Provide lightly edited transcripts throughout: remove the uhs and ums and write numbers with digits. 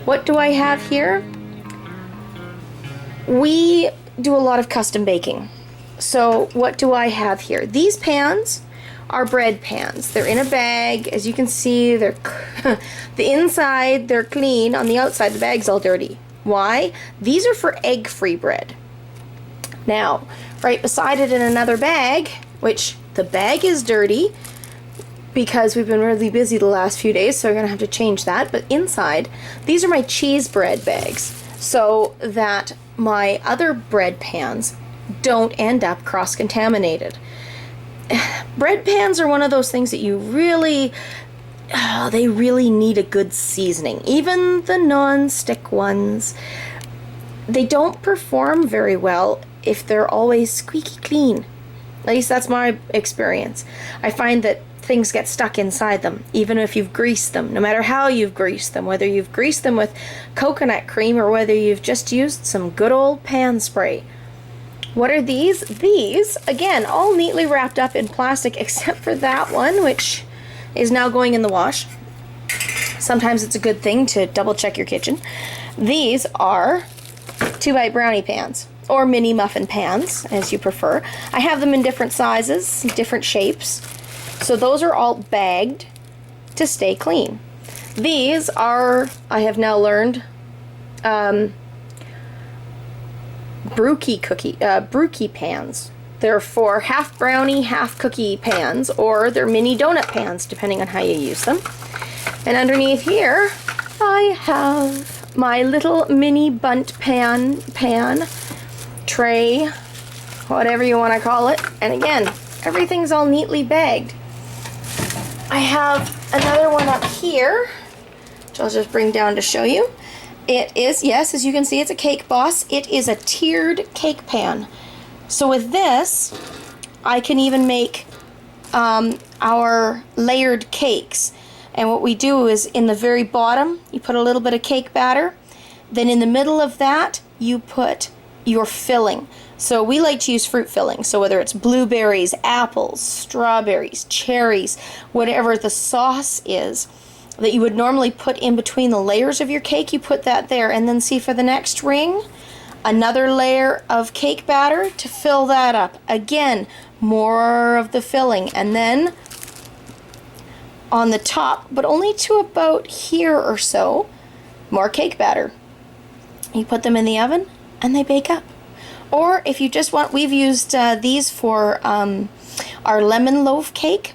What do I have here? We do a lot of custom baking. So what do I have here? These pans are bread pans. They're in a bag. As you can see, they're the inside, they're clean. On the outside, the bag's all dirty. Why? These are for egg-free bread. Now, right beside it in another bag, which the bag is dirty because we've been really busy the last few days, so we're gonna have to change that. But inside, these are my cheese bread bags, so that my other bread pans don't end up cross-contaminated. Bread pans are one of those things that you really, they really need a good seasoning. Even the non-stick ones, they don't perform very well if they're always squeaky clean. At least that's my experience. I find that things get stuck inside them, even if you've greased them, no matter how you've greased them, whether you've greased them with coconut cream or whether you've just used some good old pan spray. What are these? These, again, all neatly wrapped up in plastic except for that one, which is now going in the wash. Sometimes it's a good thing to double check your kitchen. These are 2-bite brownie pans, or mini muffin pans, as you prefer. I have them in different sizes, different shapes. So those are all bagged to stay clean. These are, I have now learned, brookie pans. They're for half brownie, half cookie pans, or they're mini donut pans, depending on how you use them. And underneath here, I have my little mini bunt pan, tray, whatever you want to call it. And again, everything's all neatly bagged. I have another one up here, which I'll just bring down to show you. It is, yes, as you can see, it's a Cake Boss. It is a tiered cake pan. So with this, I can even make our layered cakes. And what we do is in the very bottom, you put a little bit of cake batter. Then in the middle of that, you put your filling. So we like to use fruit filling. So whether it's blueberries, apples, strawberries, cherries, whatever the sauce is that you would normally put in between the layers of your cake, you put that there. And then see, for the next ring, another layer of cake batter to fill that up. Again, more of the filling. And then on the top, but only to about here or so, more cake batter. You put them in the oven and they bake up. Or if you just want, we've used these for our lemon loaf cake.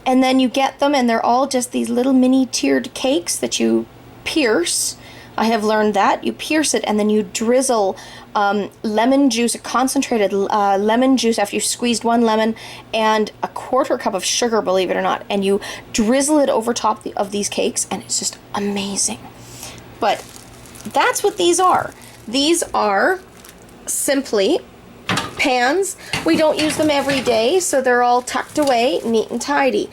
And then you get them and they're all just these little mini tiered cakes that you pierce. I have learned that. You pierce it and then you drizzle lemon juice, a concentrated lemon juice after you've squeezed one lemon, and a 1/4 cup of sugar, believe it or not. And you drizzle it over top of these cakes and it's just amazing. But that's what these are. These are simply pans. We don't use them every day, so they're all tucked away, neat and tidy.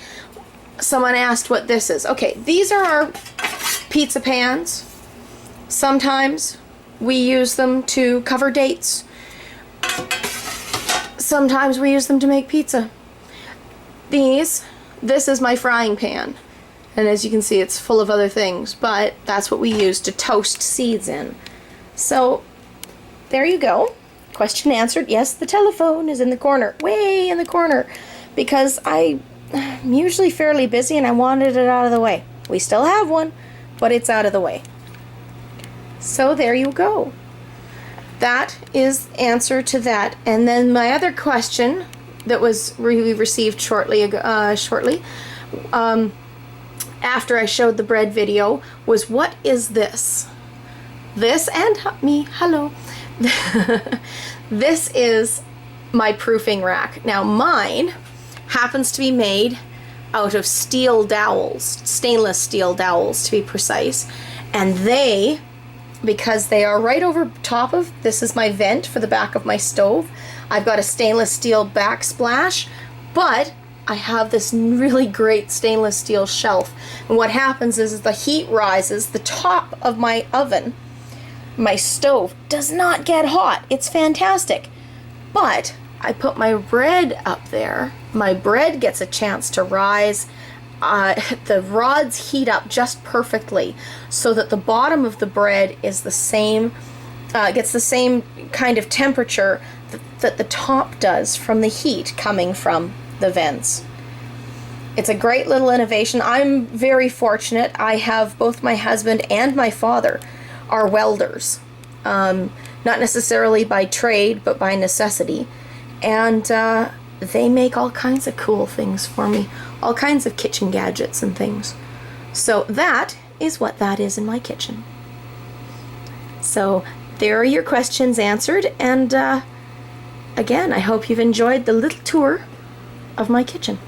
Someone asked what this is. Okay, these are our pizza pans. Sometimes we use them to cover dates. Sometimes we use them to make pizza. This is my frying pan. And as you can see, it's full of other things, but that's what we use to toast seeds in. So there you go. Question answered. Yes, the telephone is in the corner, way in the corner, because I'm usually fairly busy and I wanted it out of the way. We still have one, but it's out of the way. So there you go. That is answer to that. And then my other question that was we received shortly after I showed the bread video was, what is this? This and me, hello. This is my proofing rack. Now mine happens to be made out of steel dowels, stainless steel dowels to be precise, and they, because they are right over top of, this is my vent for the back of my stove. I've got a stainless steel backsplash, but I have this really great stainless steel shelf. And what happens is the heat rises, the top of my oven, my stove, does not get hot. It's fantastic. But I put my bread up there. My bread gets a chance to rise the rods heat up just perfectly so that the bottom of the bread is the same, gets the same kind of temperature that the top does from the heat coming from the vents. It's a great little innovation. I'm very fortunate. I have both my husband and my father are welders. Not necessarily by trade, but by necessity. And they make all kinds of cool things for me. All kinds of kitchen gadgets and things. So that is what that is in my kitchen. So there are your questions answered. And again, I hope you've enjoyed the little tour of my kitchen.